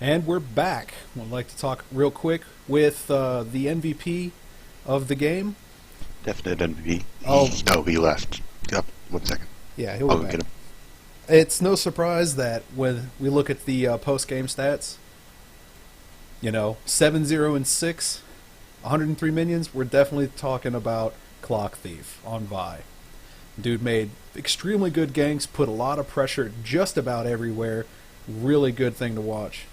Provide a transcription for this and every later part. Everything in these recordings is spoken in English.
And we're back. I'd like to talk real quick with the MVP of the game. Definite MVP. Oh, He left. Yep, 1 second. Yeah, he'll I'll be go back. get him. It's no surprise that when we look at the post-game stats, 7-0-6, 103 minions, we're definitely talking about Clock Thief on Vi. Dude made extremely good ganks, put a lot of pressure just about everywhere. Really good thing to watch.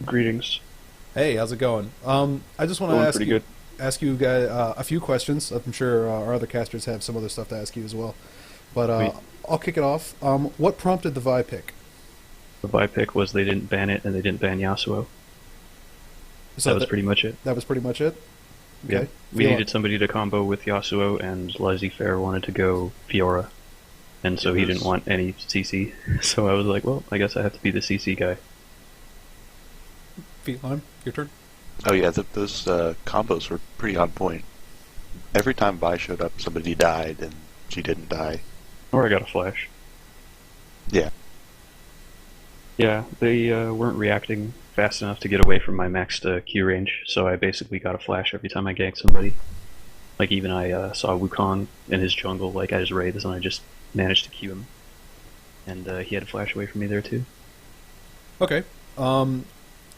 Greetings. Hey, how's it going? I just want Going to pretty good. ask you guys a few questions. I'm sure our other casters have some other stuff to ask you as well. But I'll kick it off. What prompted the Vi pick? The Vi pick was they didn't ban it and they didn't ban Yasuo. So That was pretty much it. That was pretty much it? Yeah. Okay. We needed somebody to combo with Yasuo, and Lazy Fair wanted to go Fiora. And so he didn't want any CC. So I was like, well, I guess I have to be the CC guy. Feline, your turn. Oh yeah, those combos were pretty on point. Every time Vi showed up, somebody died, and she didn't die. Or I got a flash. Yeah. Yeah, they weren't reacting fast enough to get away from my maxed Q range, so I basically got a flash every time I ganked somebody. Like even I saw Wukong in his jungle, like at his wraiths, and I just managed to Q him. And he had a flash away from me there too. Okay.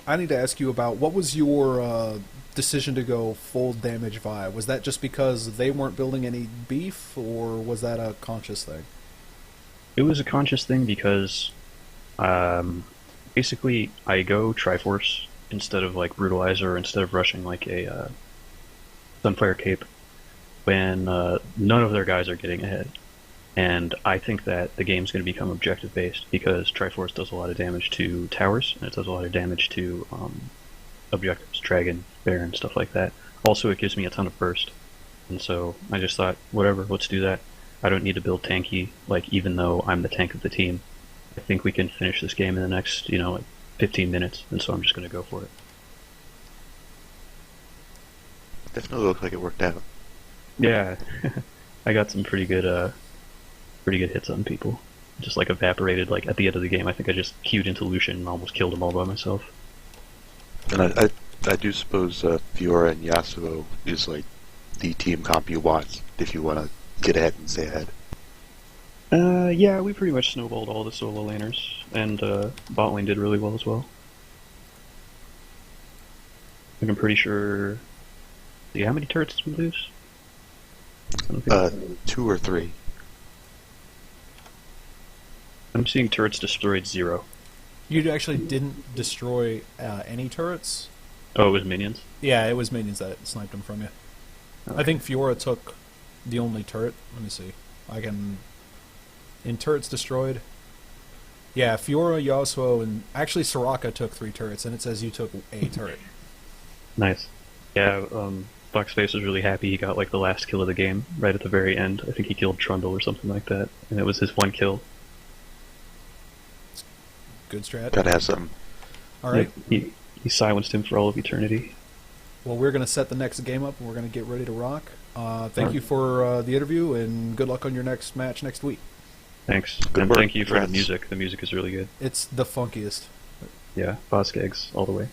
I need to ask you about what was your decision to go full damage Vi? Was that just because they weren't building any beef, or was that a conscious thing? It was a conscious thing because basically I go Triforce instead of like Brutalizer, or instead of rushing like a Sunfire Cape when none of their guys are getting ahead. And I think that the game's going to become objective based because Triforce does a lot of damage to towers, and it does a lot of damage to objectives, Dragon, Baron, stuff like that. Also, it gives me a ton of burst. And so I just thought, whatever, let's do that. I don't need to build tanky, like even though I'm the tank of the team. I think we can finish this game in the next, like 15 minutes, and so I'm just going to go for it. Definitely looked like it worked out. Yeah, I got some pretty good hits on people. Just like evaporated, like at the end of the game. I think I just queued into Lucian and almost killed them all by myself. And I do suppose Fiora and Yasuo is like the team comp you want if you want to get ahead and stay ahead. Yeah, we pretty much snowballed all the solo laners, and bot lane did really well as well. I'm pretty sure. See, how many turrets did we lose? I don't think 2 or 3. I'm seeing turrets destroyed 0. You actually didn't destroy any turrets? Oh, it was minions? Yeah, it was minions that sniped them from you. Okay. I think Fiora took the only turret. Let me see. In turrets destroyed. Yeah, Fiora, Yasuo, and actually Soraka took 3 turrets, and it says you took a turret. Nice. Yeah, Foxface was really happy he got like the last kill of the game, right at the very end. I think he killed Trundle or something like that, and it was his one kill. Good strat. Gotta have some. Alright. He silenced him for all of eternity. Well, we're going to set the next game up, and we're going to get ready to rock. Thank you for the interview, and good luck on your next match next week. Thanks. Good And work. thank you for the Congrats. music. The music is really good. It's the funkiest. Yeah, Foskegs all the way.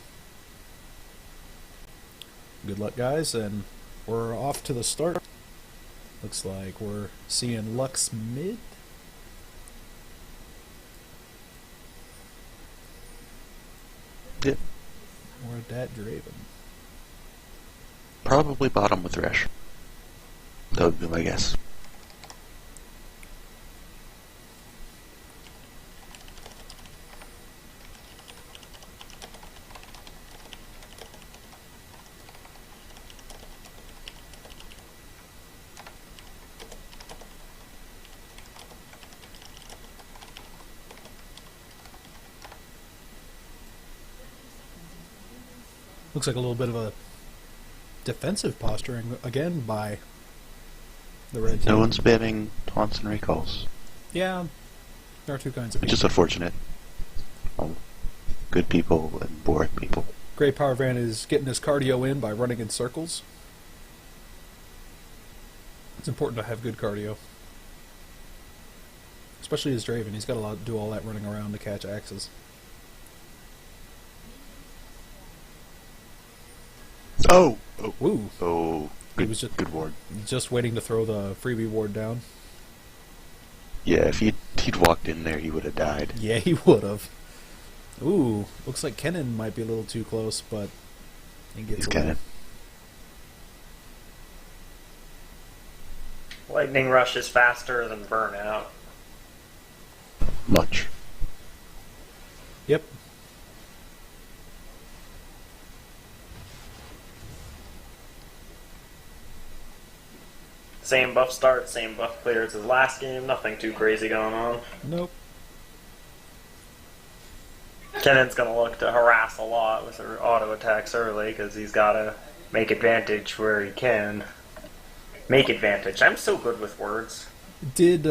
Good luck, guys, and we're off to the start. Looks like we're seeing Lux mid. Yep. Or Dat Draven. Probably bottom with Thresh. That would be my guess. Looks like a little bit of a defensive posturing again by the red team. No one's banning taunts and recalls, Yeah, there are two kinds of which people. is unfortunate. Good people and boring people. Great Power Van is getting his cardio in by running in circles. It's important to have good cardio. Especially as Draven, he's got to do all that running around to catch axes. Oh! Woo! Oh, He good, was good ward. just waiting to throw the freebie ward down. Yeah, if he'd walked in there, he would have died. Yeah, he would have. Ooh, looks like Kennen might be a little too close, but he gets He's away. Kennen. Lightning Rush is faster than Burnout. Much. Yep. Same buff start, same buff clear as his last game. Nothing too crazy going on. Nope. Kennan's gonna look to harass a lot with her auto attacks early because he's gotta make advantage where he can. Make advantage. I'm so good with words. Did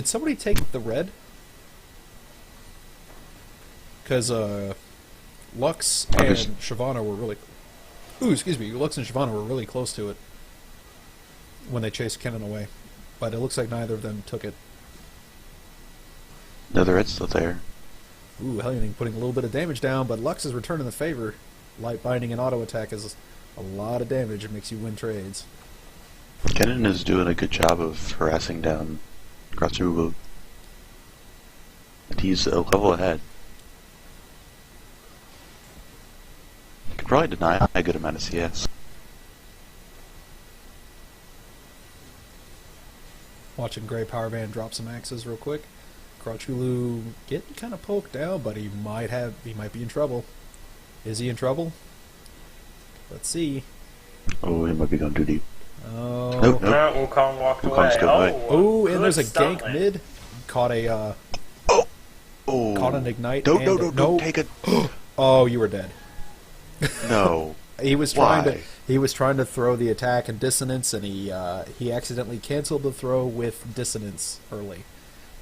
somebody take the red? Because Lux and August. Shyvana were really... Ooh, excuse me. Lux and Shyvana were really close to it when they chased Kennen away. But it looks like neither of them took it. No, the red's still there. Ooh, Hellion putting a little bit of damage down, but Lux is returning the favor. Light binding and auto attack is a lot of damage. It makes you win trades. Kennen is doing a good job of harassing down Kratsubu. And he's a level ahead. Could probably deny a good amount of CS. Watching Grey Power Band drop some axes real quick. Crouchulu getting kind of poked down, but he might be in trouble. Is he in trouble? Let's see. Oh, he might be going too deep. Oh. Nope. No, Wukong walked Wukong's away. going away. Oh, and good there's a stunt gank man. mid. Caught a Oh. caught an ignite. Don't, and don't take it. Oh, you were dead. No. He was Why? trying to throw the attack and dissonance, and he accidentally canceled the throw with dissonance early.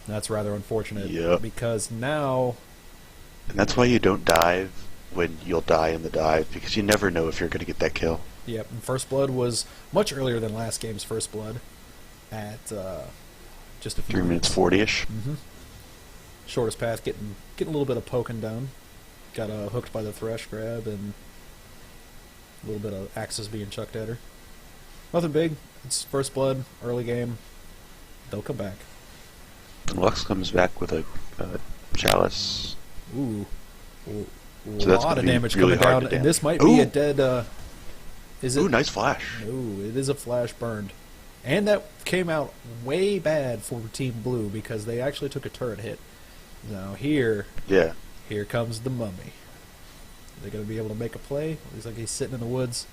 That's rather unfortunate. Yep. Because now, And that's why you don't dive when you'll die in the dive, because you never know if you're going to get that kill. yep, and First Blood was much earlier than last game's First Blood, at just a few 3 minutes 40-ish. Mm-hmm. Shortest path, getting a little bit of poking down. Got hooked by the thresh grab and a little bit of axes being chucked at her. Nothing big. It's First Blood, early game. They'll come back. And Lux comes back with a chalice. Ooh. So that's lot gonna of be damage really coming hard down, to and this damage. might be Ooh. a dead. Is it? Ooh, nice flash. No, it is a flash burned, and that came out way bad for Team Blue because they actually took a turret hit. Now here Yeah. comes the mummy. Are they going to be able to make a play? Looks like he's sitting in the woods,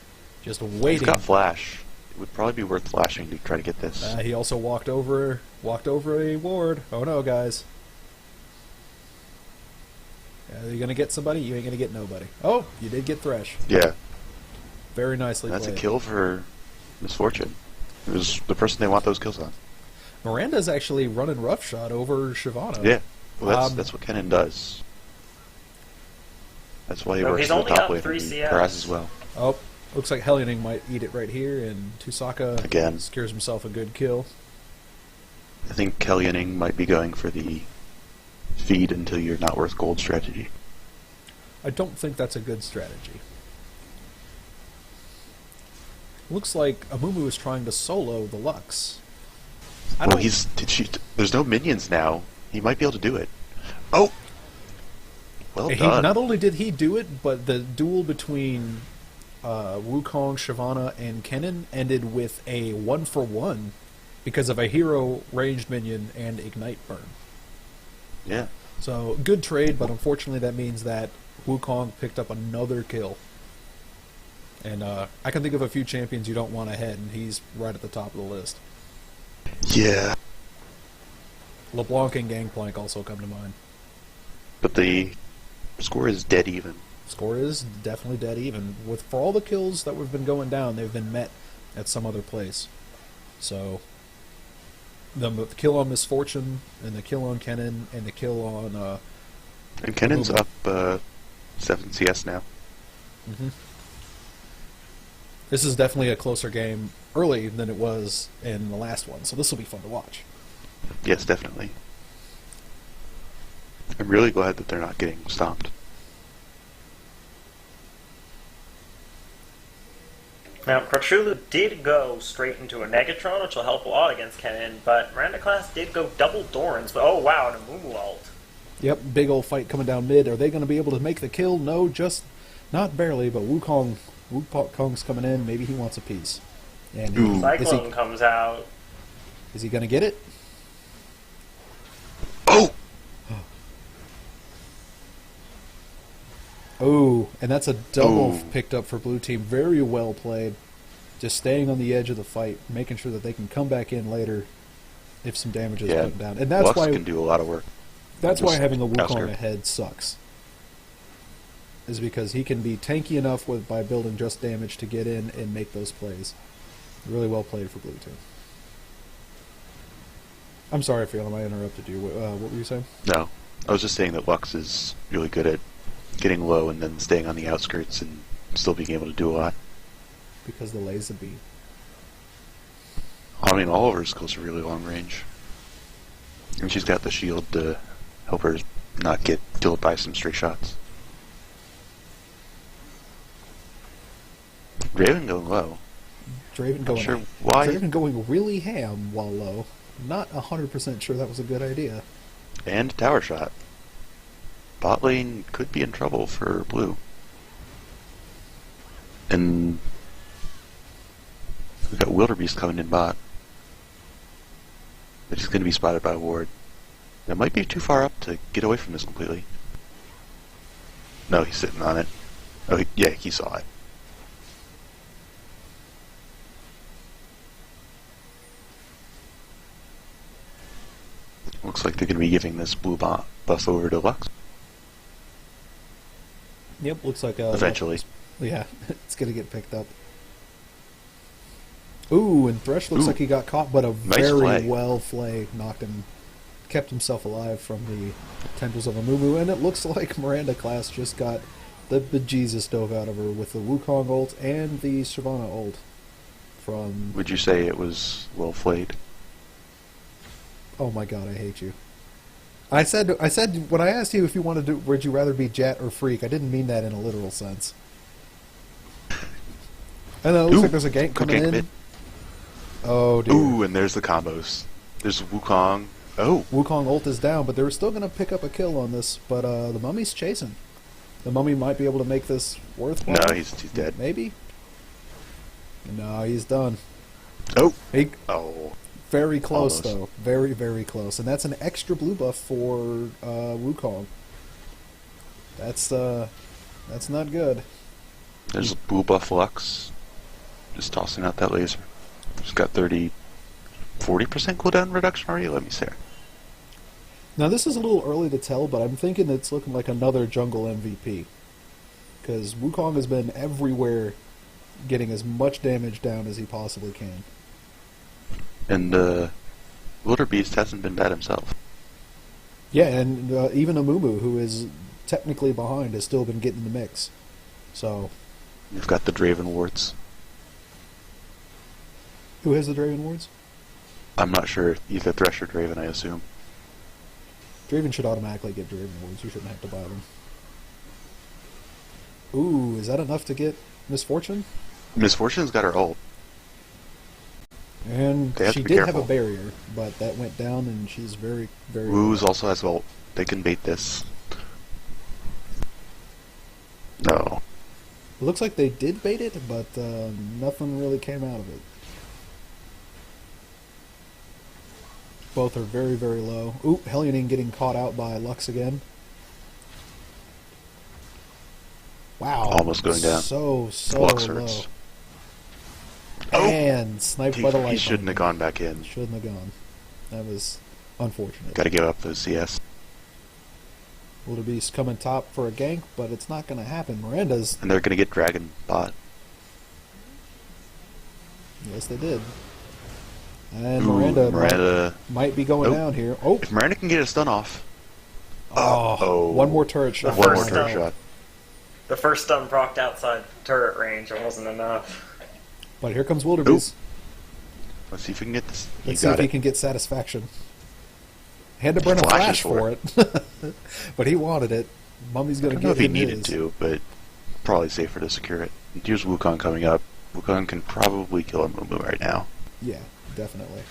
just He's waiting. got flash. It would probably be worth flashing to try to get this. He also walked over a ward. Oh no, guys! Are you gonna get somebody? You ain't gonna get nobody. Oh, you did get Thresh. Yeah. Very nicely That's played. a kill for Misfortune. It was the person they want those kills on. Miranda's actually running roughshod over Shyvana. Yeah. Well, Um, that's what Kennen does. That's why he No, works he's in the only top up lane 3 and he CS. harasses well. Oh, looks like Hellioning might eat it right here, and Tusaka Again. secures himself a good kill. I think Kellyanning might be going for the feed until you're not worth gold strategy. I don't think that's a good strategy. Looks like Amumu is trying to solo the Lux. Well, there's no minions now. He might be able to do it. Oh! Well done. Not only did he do it, but the duel between Wukong, Shyvana, and Kennen ended with a 1-for-1 because of a hero ranged minion and ignite burn. Yeah. So, good trade, but unfortunately that means that Wukong picked up another kill. And I can think of a few champions you don't want ahead, and he's right at the top of the list. Yeah. LeBlanc and Gangplank also come to mind. But the score is dead even. Score is definitely dead even. For all the kills that have been going down, they've been met at some other place. So, the kill on Misfortune, and the kill on Kennen, and the kill on... And Kennen's Amumu. up 7 CS now. Mm-hmm. This is definitely a closer game early than it was in the last one, so this will be fun to watch. Yes, definitely. I'm really glad that they're not getting stomped. Now, Cthulhu did go straight into a Negatron, which will help a lot against Kennen, but Miranda Class did go double Dorans, but oh wow, and a Mumu ult. Yep, big old fight coming down mid. Are they going to be able to make the kill? No, just not barely, but Wukong's coming in. Maybe he wants a piece. And Cyclone comes out. Is he going to get it? Oh! Oh, and that's a double picked up for blue team. Very well played. Just staying on the edge of the fight, making sure that they can come back in later if some damage is put down. And that's Lux why can do a lot of work. That's why having a Wukong outskirt. ahead sucks. Is because he can be tanky enough by building just damage to get in and make those plays. Really well played for blue team. I'm sorry, Phelan, I interrupted you. What were you saying? No. I was just saying that Lux is really good at getting low and then staying on the outskirts and still being able to do a lot. Because the laser beam. I mean, all of her skills are really long range. And she's got the shield to help her not get killed by some stray shots. Draven going low. Draven Not sure why. Draven going really ham while low. Not 100% sure that was a good idea. And tower shot. Bot lane could be in trouble for blue. And we've got Wildebeest coming in bot. But he's going to be spotted by a ward. That might be too far up to get away from this completely. No, he's sitting on it. Oh, yeah, he saw it. Looks like they're going to be giving this blue buff over to Lux. Yep, looks like Eventually. Yeah, it's going to get picked up. Ooh, and Thresh looks like he got caught, but a Nice very play. well flay knocked him, kept himself alive from the tendrils of a Mumu, and it looks like Miranda Class just got the bejesus dove out of her with the Wukong ult and the Shyvana ult from... Would you say it was well flayed? Oh my god, I hate you. I said when I asked you if you wanted to, would you rather be Jet or Freak, I didn't mean that in a literal sense. And it looks like there's a gank Good coming gank in. mid. Oh, dear. Ooh, and there's the combos. There's Wukong. Oh, Wukong ult is down, but they're still going to pick up a kill on this. But the Mummy's chasing. The Mummy might be able to make this worthwhile. no, he's dead. Maybe? No, he's done. Oh, He, oh. very close, Almost. though. Very, very close. And that's an extra blue buff for Wukong. That's not good. There's blue buff Lux. Just tossing out that laser. He's got 40% cooldown reduction already? Let me see. Now, this is a little early to tell, but I'm thinking it's looking like another jungle MVP. Because Wukong has been everywhere getting as much damage down as he possibly can. And Wildebeest hasn't been bad himself. Yeah, and even Amumu, who is technically behind, has still been getting in the mix. So, You've got the Draven wards. who has the Draven wards? I'm not sure. Either Thresh or Draven, I assume. Draven should automatically get Draven wards. You shouldn't have to buy them. Ooh, is that enough to get Misfortune? Misfortune's got her ult. And They have she to be did careful. have a barrier, but that went down, and she's very, very... Woo's also has ult. They can bait this. No. It looks like they did bait it, but nothing really came out of it. Both are very, very low. Ooh, Helioning getting caught out by Lux again. Wow. Almost going down. So Lux low. hurts. And sniped by the light. He shouldn't have button. gone back in. Shouldn't have gone. That was unfortunate. Got to give up those CS. Wildebeest coming top for a gank, but it's not going to happen. Miranda's... And they're going to get Dragon bot. Yes, they did. And Ooh, Miranda Miranda. might be going Nope. down here. Oh, If Miranda can get a stun off. oh, one more turret shot. One more First turret stun. shot. The first stun procced outside turret range. It wasn't enough. But here comes Wildebeest. Let's see if we can get this. Let's see if he can get satisfaction. Had to burn a Flashes flash for it. But he wanted it. Mummy's going to I don't know get if he him needed his. to, but probably safer to secure it. Here's Wukong coming up. Wukong can probably kill a Mumu right now. Yeah, definitely.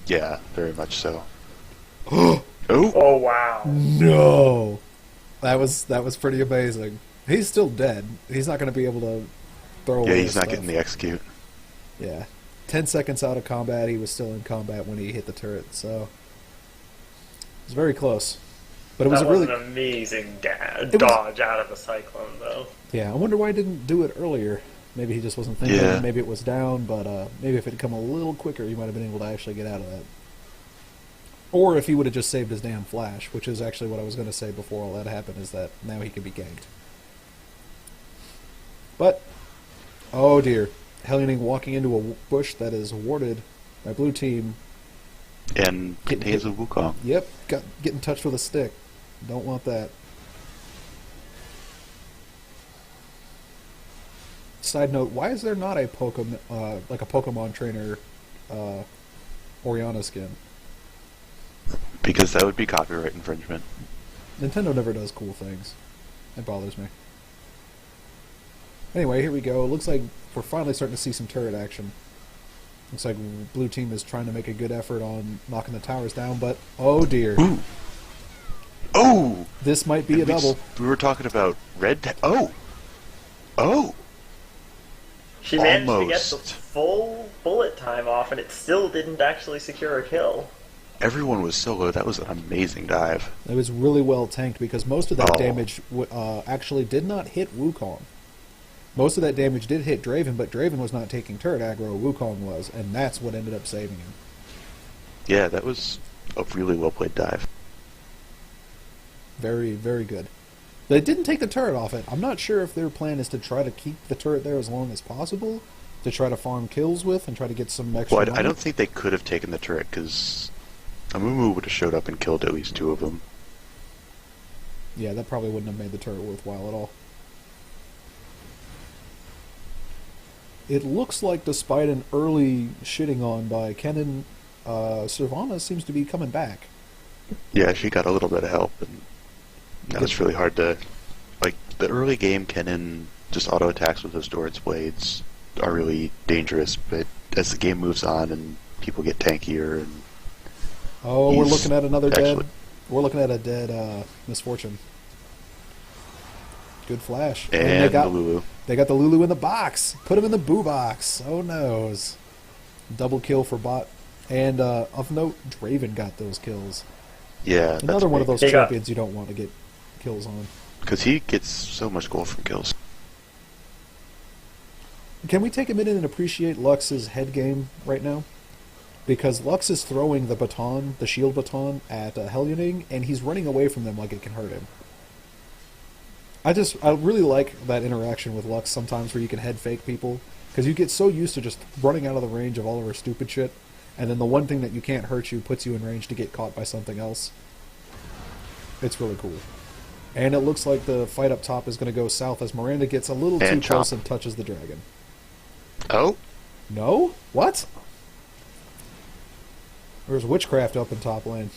Yeah, very much so. Oh Oh wow! no! That was pretty amazing. He's still dead. He's not going to be able to throw away Yeah, he's his not stuff. getting the execute. Yeah. 10 seconds out of combat, he was still in combat when he hit the turret, so it was very close. But it was That a was really an amazing It was- dodge out of the cyclone, though. yeah. I wonder why he didn't do it earlier. Maybe he just wasn't thinking. Yeah. Maybe it was down, but maybe if it had come a little quicker, he might have been able to actually get out of that. Or if he would have just saved his damn flash, which is actually what I was going to say before all that happened, is that now he can be ganked. But, oh dear. Hellion walking into a bush that is warded by blue team. And contains a Wukong. Yep, get in touch with a stick. Don't want that. Side note: why is there not a Pokemon, like a Pokemon trainer, Oriana skin? Because that would be copyright infringement. Nintendo never does cool things. It bothers me. Anyway, here we go. It looks like we're finally starting to see some turret action. Looks like blue team is trying to make a good effort on knocking the towers down, but oh dear. Ooh! Oh! This might be a double. We were talking about red. Oh! Oh! She managed to get the Almost. full bullet time off, and it still didn't actually secure a kill. Everyone was so low. That was an amazing dive. It was really well tanked because most of that Oh. damage actually did not hit Wukong. Most of that damage did hit Draven, but Draven was not taking turret aggro, Wukong was, and that's what ended up saving him. Yeah, that was a really well played dive. Very, very good. They didn't take the turret off it. I'm not sure if their plan is to try to keep the turret there as long as possible, to try to farm kills with and try to get some extra Well, I money. don't think they could have taken the turret because Amumu would have showed up and killed at least two of them. Yeah, that probably wouldn't have made the turret worthwhile at all. It looks like despite an early shitting on by Kennen, Sylvana seems to be coming back. Yeah, she got a little bit of help, and that was really hard to... Like, the early game, Kennen just auto attacks with those Doran's blades are really dangerous, but as the game moves on and people get tankier and... Oh, we're He's looking at another dead. actually- We're looking at a dead Misfortune. Good flash. And they got the Lulu. They got the Lulu in the box. Put him in the boo box. Oh noes. Double kill for bot. And of note, Draven got those kills. Yeah, Another one of those They got- champions you don't want to get kills on. Because he gets so much gold from kills. Can we take a minute and appreciate Lux's head game right now? Because Lux is throwing the baton, the shield baton, at Helioning, and he's running away from them like it can hurt him. I really like that interaction with Lux sometimes where you can head fake people, because you get so used to just running out of the range of all of her stupid shit, and then the one thing that you can't hurt you puts you in range to get caught by something else. It's really cool. And it looks like the fight up top is going to go south as Miranda gets a little too And close chop. and touches the dragon. Oh? No? What? There's witchcraft up in top lane.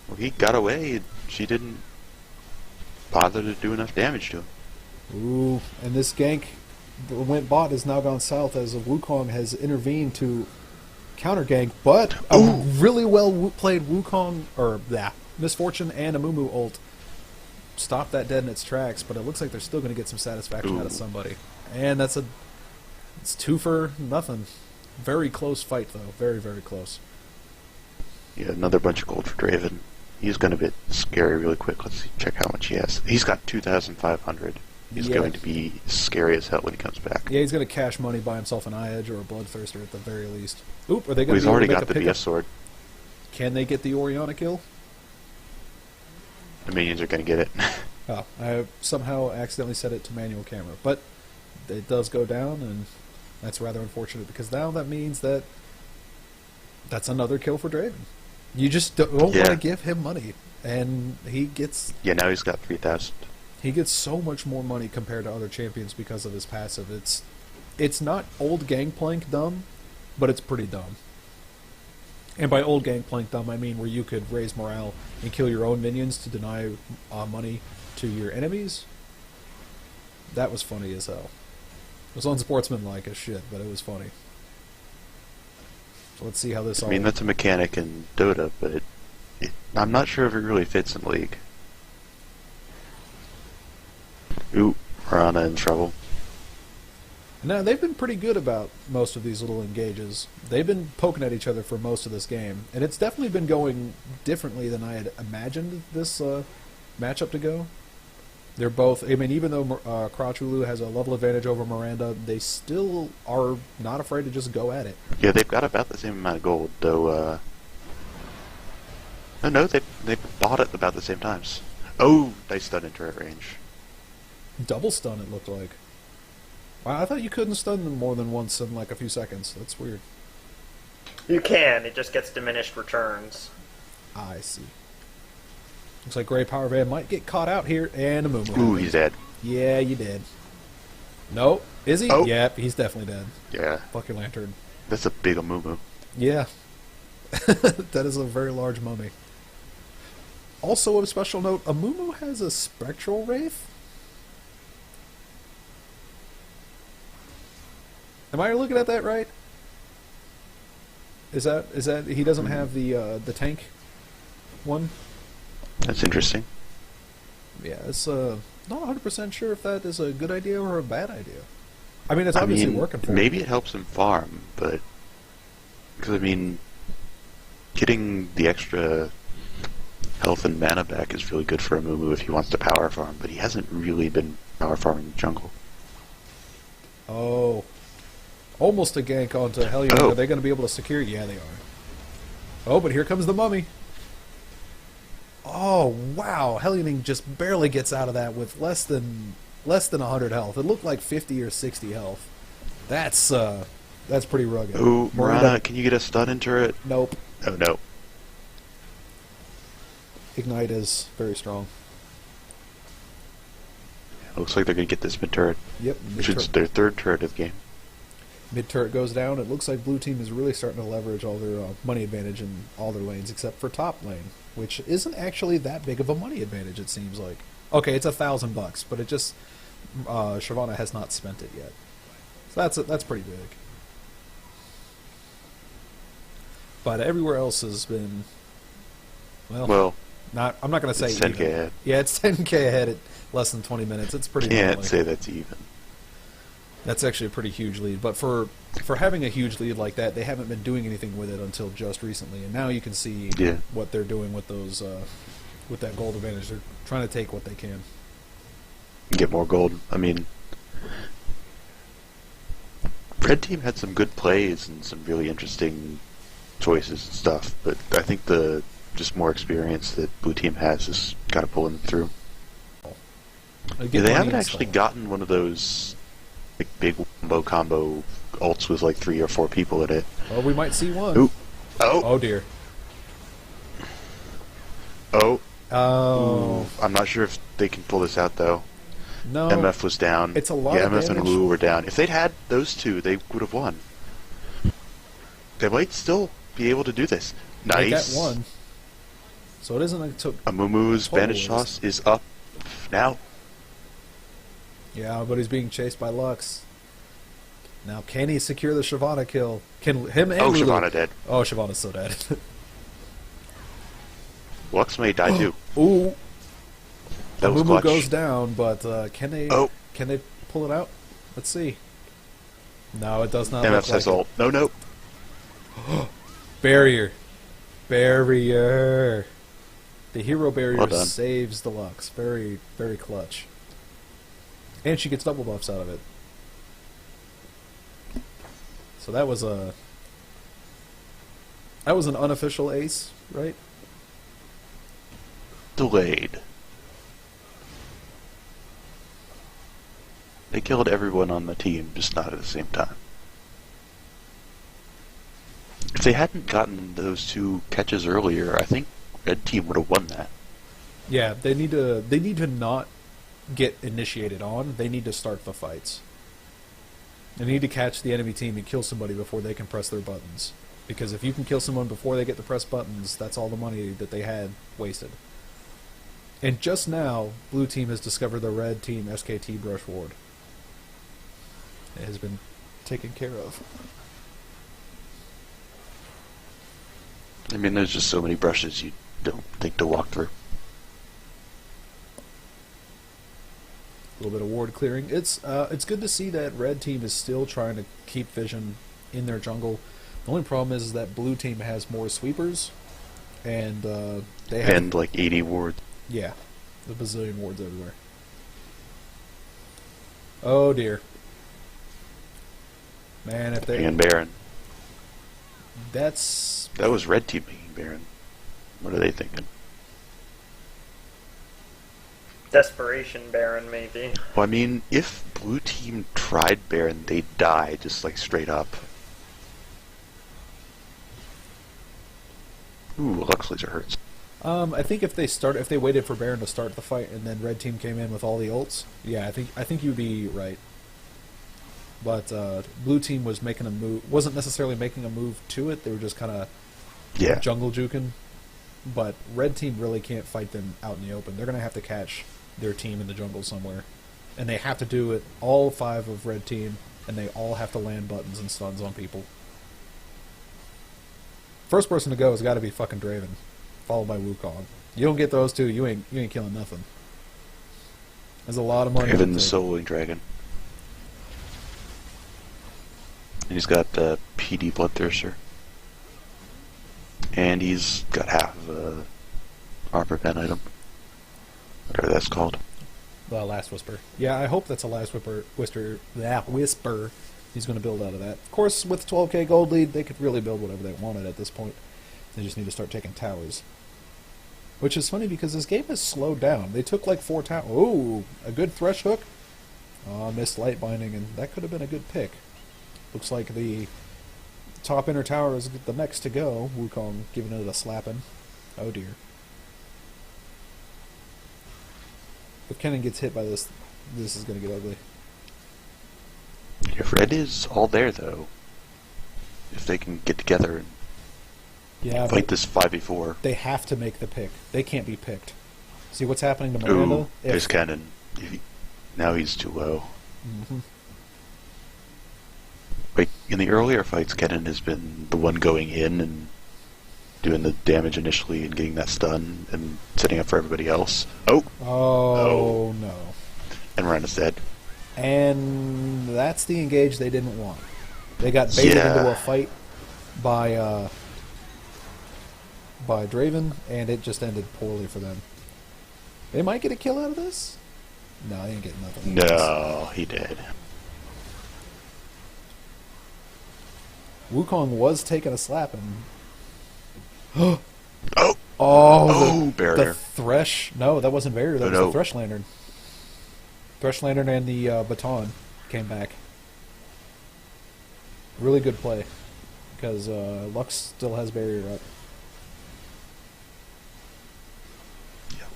Well, he got away. She didn't bother to do enough damage to him. Ooh, and this gank that went bot has now gone south as Wukong has intervened to counter gank, but a Ooh. really well played Wukong, or Misfortune and Amumu ult stopped that dead in its tracks, but it looks like they're still going to get some satisfaction out of Ooh. somebody. And it's 2 for nothing. Very close fight, though. Very, very close. Yeah, another bunch of gold for Draven. He's going to be scary really quick. Let's see, check how much he has. He's got 2,500. He's Yeah. going to be scary as hell when he comes back. Yeah, he's going to cash money, buy himself an Eye Edge or a Bloodthirster at the very least. Oop, are they Well, going he's to be able already to make got a the pickup? BS sword. Can they get the Oriana kill? The minions are going to get it. Oh, I somehow accidentally set it to manual camera. But it does go down, and that's rather unfortunate because now that means that that's another kill for Draven. You just don't want Yeah. to give him money, and he gets... Yeah, now he's got 3,000. He gets so much more money compared to other champions because of his passive. It's not old Gangplank dumb, but it's pretty dumb. And by old Gangplank dumb, I mean where you could raise morale and kill your own minions to deny money to your enemies. That was funny as hell. It was unsportsmanlike as shit, but it was funny. So let's see how this all... I mean, that's a mechanic in Dota, but I'm not sure if it really fits in League. Ooh, Rana in trouble. No, they've been pretty good about most of these little engages. They've been poking at each other for most of this game, and it's definitely been going differently than I had imagined this matchup to go. They're both, I mean, even though Crotchulu has a level advantage over Miranda, they still are not afraid to just go at it. Yeah, they've got about the same amount of gold, though, no, they bought it about the same times. Oh, nice stun in turret range. Double stun, it looked like. Wow, I thought you couldn't stun them more than once in like a few seconds. That's weird. You can, it just gets diminished returns. I see. Looks like Grey Power Van might get caught out here, and a Mumu. Ooh, he's dead. Yeah, you did. No, is he? Oh. Yep, he's definitely dead. Yeah. Fucking Lantern. That's a big Amumu. Yeah. That is a very large mummy. Also, of special note, Amumu has a Spectral Wraith? Am I looking at that right? Is that he doesn't have the tank one? That's interesting. Yeah, it's not 100% sure if that is a good idea or a bad idea. I mean, it's obviously working for him. Maybe it helps him farm, but because I mean, getting the extra health and mana back is really good for Amumu if he wants to power farm, but he hasn't really been power farming the jungle. Oh. Almost a gank onto Hellion. Oh. Are they going to be able to secure? Yeah, they are. Oh, but here comes the mummy. Oh, wow. Hellion just barely gets out of that with less than 100 health. It looked like 50 or 60 health. That's pretty rugged. Oh, Miranda, can you get a stun in turret? Nope. Oh, no. Ignite is very strong. Looks like they're going to get this mid-turret. Yep. Which is their third turret of the game. Mid-turret goes down. It looks like blue team is really starting to leverage all their money advantage in all their lanes except for top lane, which isn't actually that big of a money advantage, it seems like. Okay, it's $1,000, but it just... Shyvana has not spent it yet. So that's pretty big. But everywhere else has been... Well, I'm not going to say it's 10K even. ahead. Yeah, it's 10K ahead at less than 20 minutes. It's pretty Can't normally. say that's even. That's actually a pretty huge lead. But for having a huge lead like that, they haven't been doing anything with it until just recently. And now you can see what they're doing with those with that gold advantage. They're trying to take what they can. Get more gold. I mean, Red Team had some good plays and some really interesting choices and stuff, but I think the just more experience that Blue Team has is kind of pulling them through. They haven't actually gotten one of those like big combo ults with like 3 or 4 people in it. Well, we might see one. Ooh. Oh dear. Oh. Oh. Ooh. I'm not sure if they can pull this out though. No. MF was down. It's a lot yeah, of MF damage. and Wu were down. If they'd had those two, they would have won. They might still be able to do this. They Nice. got one. So it isn't until Amumu's bandage toss is up now. Yeah, but he's being chased by Lux. Now, can he secure the Shyvana kill? Can him and Lulu... Shyvana dead. Oh, Shyvana's so dead. Lux may die too. Ooh. That was Amumu clutch. goes down, but can they pull it out? Let's see. No, it does not MF look says like ult. No. Barrier. Barrier. The hero barrier Well done. saves the Lux. Very, very clutch. And she gets double buffs out of it. So that was an unofficial ace, right? Delayed. They killed everyone on the team, just not at the same time. If they hadn't gotten those 2 catches earlier, I think Red Team would have won that. Yeah, they need to not get initiated on. They need to start the fights. They need to catch the enemy team and kill somebody before they can press their buttons. Because if you can kill someone before they get to press buttons, that's all the money that they had wasted. And just now, blue team has discovered the red team SKT brush ward. It has been taken care of. I mean, there's just so many brushes you don't think to walk through. A little bit of ward clearing. It's good to see that red team is still trying to keep vision in their jungle. The only problem is that blue team has more sweepers, and they have... And like 80 wards. Yeah, the bazillion wards everywhere. Oh dear. Man, if they... And Baron. That was red team making Baron. What are they thinking? Desperation Baron, maybe. Well, I mean, if blue team tried Baron, they'd die, just like straight up. Ooh, Lux Laser hurts. I think if they waited for Baron to start the fight and then red team came in with all the ults, yeah, I think you'd be right. But blue team was making a move, wasn't necessarily making a move to it. They were just kind of jungle juking. But red team really can't fight them out in the open. They're going to have to catch their team in the jungle somewhere, and they have to do it. All 5 of red team, and they all have to land buttons and stuns on people. First person to go has got to be fucking Draven, followed by Wukong. You don't get those two, you ain't killing nothing. There's a lot of money. Draven the soloing dragon. And he's got the PD Bloodthirster. And he's got half of a armor pen item. Whatever that's called. The Last Whisper. Yeah, I hope that's a Last Whisper. Whisper. He's going to build out of that. Of course, with 12k gold lead, they could really build whatever they wanted at this point. They just need to start taking towers. Which is funny because this game has slowed down. They took like 4 towers. Oh, a good Thresh Hook. Missed Light Binding, and that could have been a good pick. Looks like the top inner tower is the next to go. Wukong giving it a slapping. Oh dear. If Kennen gets hit by this, this is going to get ugly. If red is all there, though, if they can get together and fight this 5v4. They have to make the pick. They can't be picked. See what's happening to Miranda? Ooh, there's Kennen. Now he's too low. Mm-hmm. Like, in the earlier fights, Kennen has been the one going in and doing the damage initially and getting that stun and setting up for everybody else. Oh, no. And Miranda's dead. And that's the engage they didn't want. They got baited into a fight by Draven, and it just ended poorly for them. They might get a kill out of this? No, they ain't getting nothing. No, he did. Wukong was taking a slap and... barrier. The Thresh... No, that wasn't barrier. That was the Thresh Lantern. Thresh Lantern and the baton came back. Really good play. Because Lux still has barrier up. Yeah.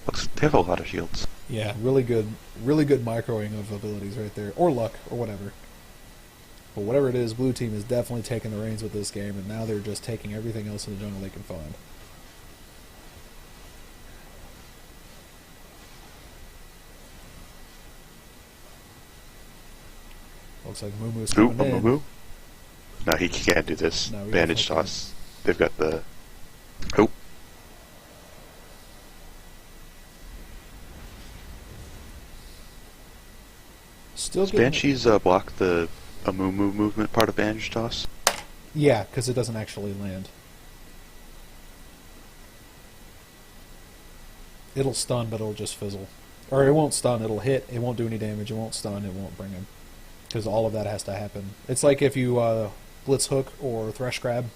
Lux, they have a lot of shields. Yeah, really good microing of abilities right there. Or luck, or whatever. But whatever it is, blue team is definitely taking the reins with this game, and now they're just taking everything else in the jungle they can find. Looks like Moomoo's coming in. Moo? No, he can't do this. No, Bandage toss. They've got the... Oh. Still Does Banshees block the Moo movement part of Bandage toss? Yeah, because it doesn't actually land. It'll stun, but it'll just fizzle. Or it won't stun, it'll hit, it won't do any damage, it won't stun, it won't bring him. Because all of that has to happen. It's like if you Blitz Hook or Thresh Grab,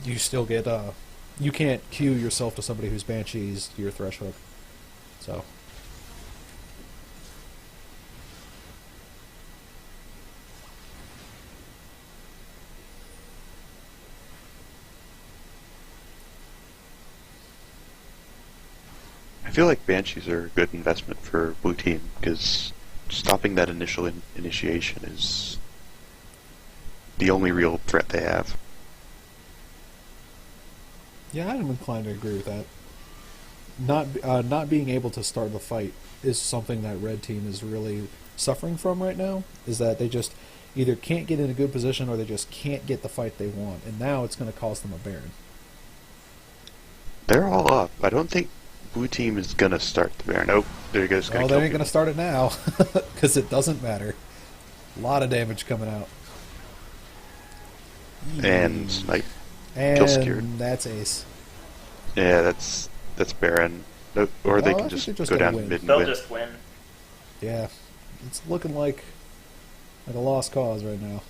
you still get... you can't queue yourself to somebody who's Banshees your Thresh Hook. So... I feel like Banshees are a good investment for blue team because stopping that initial initiation is the only real threat they have. Yeah, I'm inclined to agree with that. Not being able to start the fight is something that red team is really suffering from right now. Is that they just either can't get in a good position or they just can't get the fight they want, and now it's going to cost them a Baron. They're all up. I don't think blue team is gonna start the Baron. Nope, there he goes. Oh, they ain't going to start it now because it doesn't matter. A lot of damage coming out. And snipe. Kill secured. And that's ace. Yeah, that's Baron. Nope. Or they Well, I can think just they're just go gonna down win. mid and They'll win. just win. Yeah, it's looking like a lost cause right now.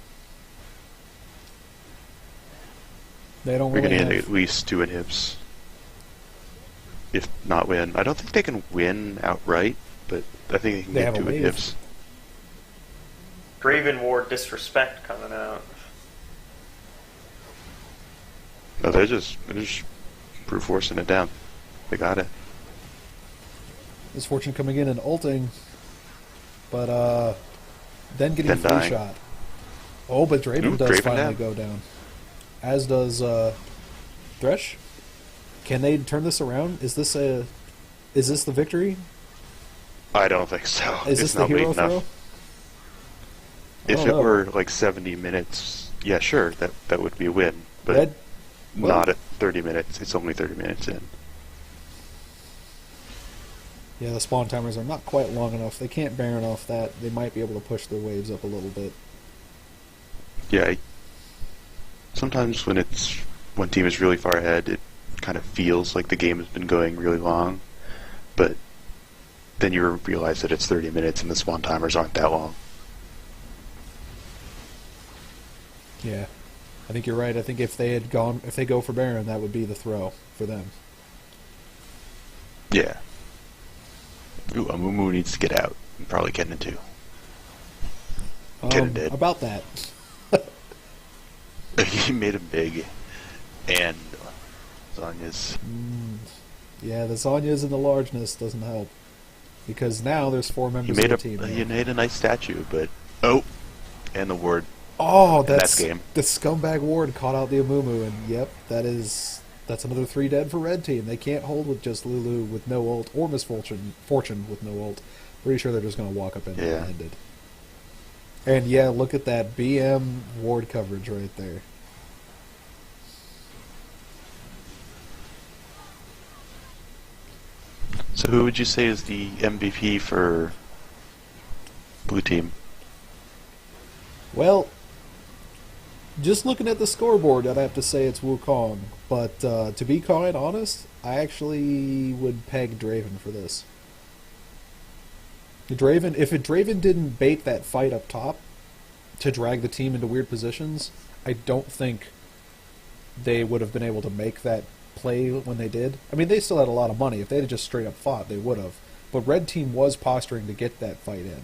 They don't We're really gonna have... get at least 2 inhibs. If not win. I don't think they can win outright, but I think they can They get have a 2 wave. inhibs. Draven Ward disrespect coming out. No, they're just brute forcing it down. They got it. Misfortune coming in and ulting, but then getting Then a free dying. shot. Oh, but Draven Ooh, does Draven finally down. go down. As does Thresh. Can they turn this around? Is this the victory? I don't think so. Is It's this the not late hero enough. throw? I If don't it know. were like 70 minutes, yeah, sure, that would be a win. But Well- not at 30 minutes. It's only 30 minutes in. Yeah, the spawn timers are not quite long enough. They can't Baron off that. They might be able to push their waves up a little bit. Yeah, sometimes when team is really far ahead, it kind of feels like the game has been going really long, but then you realize that it's 30 minutes and the spawn timers aren't that long. Yeah, I think you're right. I think if they go for Baron, that would be the throw for them. Yeah. Ooh, Amumu needs to get out. And probably Kennen too. Kennen did. About that. He made him big. And Zanya's. Yeah, the Zanyas and the largeness doesn't help. Because now there's 4 He members made of the team. he made a nice statue, but and the ward. Oh, that's game. The scumbag ward caught out the Amumu, and yep, that's another 3 dead for red team. They can't hold with just Lulu with no ult, or Misfortune with no ult. Pretty sure they're just going to walk up and end it. And yeah, look at that BM ward coverage right there. So who would you say is the MVP for blue team? Well, just looking at the scoreboard, I'd have to say it's Wukong. But to be quite honest, I actually would peg Draven for this. If Draven didn't bait that fight up top to drag the team into weird positions, I don't think they would have been able to make that play when they did. I mean, they still had a lot of money. If they had just straight up fought, they would have. But red team was posturing to get that fight in.